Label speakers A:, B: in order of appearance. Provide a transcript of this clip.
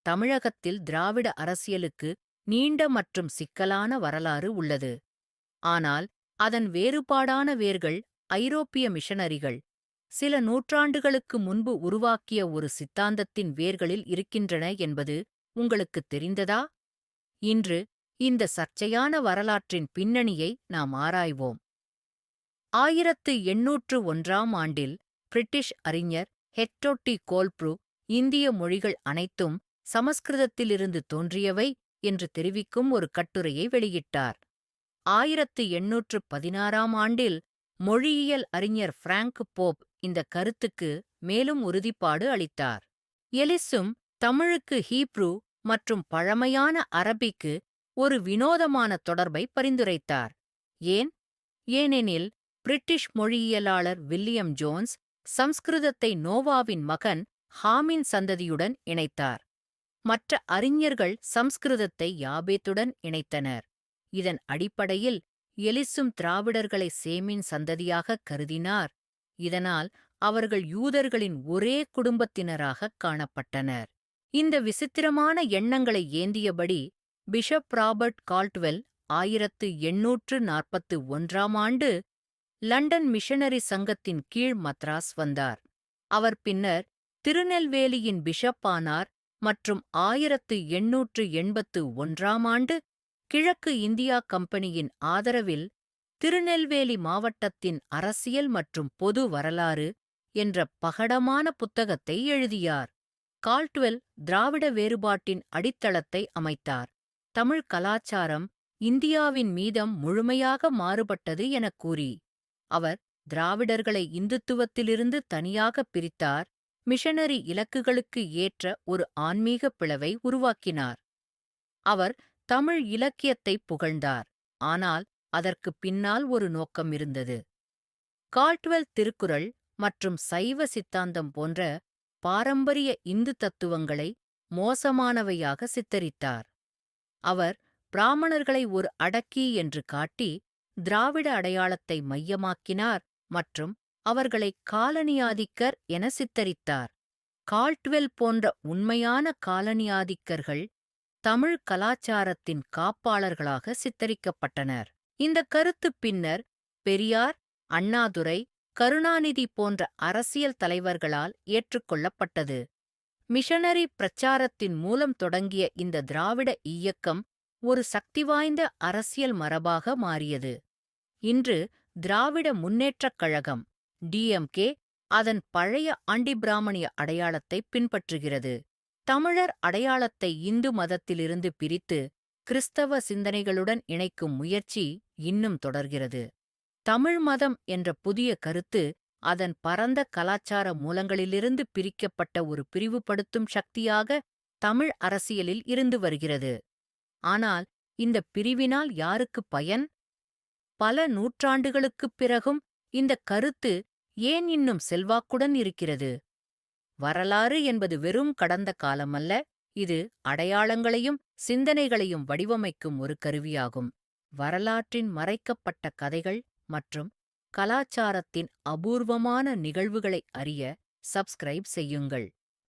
A: தமிழகத்தில் திராவிட அரசியலுக்கு நீண்ட மற்றும் சிக்கலான வரலாறு உள்ளது. ஆனால் அதன் வேறுபாடான வேர்கள் ஐரோப்பிய மிஷனரிகள் சில நூற்றாண்டுகளுக்கு முன்பு உருவாக்கிய ஒரு சித்தாந்தத்தின் வேர்களில் இருக்கின்றன என்பது உங்களுக்குத் தெரிந்ததா? இன்று இந்த சர்ச்சையான வரலாற்றின் பின்னணியை நாம் ஆராய்வோம். 1801ஆம் ஆண்டில் பிரிட்டிஷ் அறிஞர் ஹெக்டர் டி கோல்ப்ரூ இந்திய மொழிகள் அனைத்தும் சமஸ்கிருதத்திலிருந்து தோன்றியவை என்று தெரிவிக்கும் ஒரு கட்டுரையை வெளியிட்டார். 1816ஆம் ஆண்டில் மொழியியல் அறிஞர் பிராங்க் போப் இந்த கருத்துக்கு மேலும் உறுதிப்பாடு அளித்தார். எலிசும் தமிழுக்கு ஹீப்ரு மற்றும் பழமையான அரபிக்கு ஒரு வினோதமான தொடர்பை பரிந்துரைத்தார். ஏன்? ஏனெனில் பிரிட்டிஷ் மொழியியலாளர் வில்லியம் ஜோன்ஸ் சம்ஸ்கிருதத்தை நோவாவின் மகன் ஹாமின் சந்ததியுடன் இணைத்தார். மற்ற அறிஞர்கள் சம்ஸ்கிருதத்தை யாபேத்துடன் இணைத்தனர். இதன் அடிப்படையில் எலிசும் திராவிடர்களை சேமின் சந்ததியாகக் கருதினார். இதனால் அவர்கள் யூதர்களின் ஒரே குடும்பத்தினராகக் காணப்பட்டனர். இந்த விசித்திரமான எண்ணங்களை ஏந்தியபடி பிஷப் ராபர்ட் கால்ட்வெல் 1841ஆம் ஆண்டு லண்டன் மிஷனரி சங்கத்தின் கீழ் மத்ராஸ் வந்தார். அவர் பின்னர் திருநெல்வேலியின் பிஷப் ஆனார் மற்றும் 1881ஆம் ஆண்டு கிழக்கு இந்தியா கம்பெனியின் ஆதரவில் திருநெல்வேலி மாவட்டத்தின் அரசியல் மற்றும் பொது வரலாறு என்ற பகடமான புத்தகத்தை எழுதியார். கால்ட்வெல் திராவிட வேறுபாட்டின் அடித்தளத்தை அமைத்தார். தமிழ் கலாச்சாரம் இந்தியாவின் மீதம் முழுமையாக மாறுபட்டது எனக் கூறி அவர் திராவிடர்களை இந்துத்துவத்திலிருந்து தனியாகப் பிரித்தார். மிஷனரி இலக்குகளுக்கு ஏற்ற ஒரு ஆன்மீக பிளவை உருவாக்கினார். அவர் தமிழ் இலக்கியத்தைப் புகழ்ந்தார், ஆனால் அதற்கு பின்னால் ஒரு நோக்கம் இருந்தது. கால்ட்வெல் திருக்குறள் மற்றும் சைவ சித்தாந்தம் போன்ற பாரம்பரிய இந்து தத்துவங்களை மோசமானவையாக சித்தரித்தார். அவர் பிராமணர்களை ஒரு அடக்கி என்று காட்டி திராவிட அடையாளத்தை மையமாக்கினார் மற்றும் அவர்களை காலனியாதிக்கர் என சித்தரித்தார். கால்ட்வெல் போன்ற உண்மையான காலனியாதிக்கர்கள் தமிழ் கலாச்சாரத்தின் காப்பாளர்களாக சித்தரிக்கப்பட்டனர். இந்த கருத்து பின்னர் பெரியார், அண்ணாதுரை, கருணாநிதி போன்ற அரசியல் தலைவர்களால் ஏற்றுக்கொள்ளப்பட்டது. மிஷனரி பிரச்சாரத்தின் மூலம் தொடங்கிய இந்த திராவிட இயக்கம் ஒரு சக்திவாய்ந்த அரசியல் மரபாக மாறியது. இன்று திராவிட முன்னேற்றக் கழகம் டிஎம்கே அதன் பழைய ஆண்டிபிராமணிய அடையாளத்தை பின்பற்றுகிறது. தமிழர் அடையாளத்தை இந்து மதத்திலிருந்து பிரித்து கிறிஸ்தவ சிந்தனைகளுடன் இணைக்கும் முயற்சி இன்னும் தொடர்கிறது. தமிழ் மதம் என்ற புதிய கருத்து அதன் பரந்த கலாச்சார மூலங்களிலிருந்து பிரிக்கப்பட்ட ஒரு பிரிவுபடுத்தும் சக்தியாக தமிழ் அரசியலில் இருந்து வருகிறது. ஆனால் இந்த பிரிவினால் யாருக்கு பயன்? பல நூற்றாண்டுகளுக்குப் பிறகும் இந்த கருத்து ஏன் இன்னும் செல்வாக்குடன் இருக்கிறது? வரலாறு என்பது வெறும் கடந்த காலமல்ல, இது அடையாளங்களையும் சிந்தனைகளையும் வடிவமைக்கும் ஒரு கருவியாகும். வரலாற்றின் மறைக்கப்பட்ட கதைகள் மற்றும் கலாச்சாரத்தின் அபூர்வமான நிகழ்வுகளை அறிய சப்ஸ்கிரைப் செய்யுங்கள்.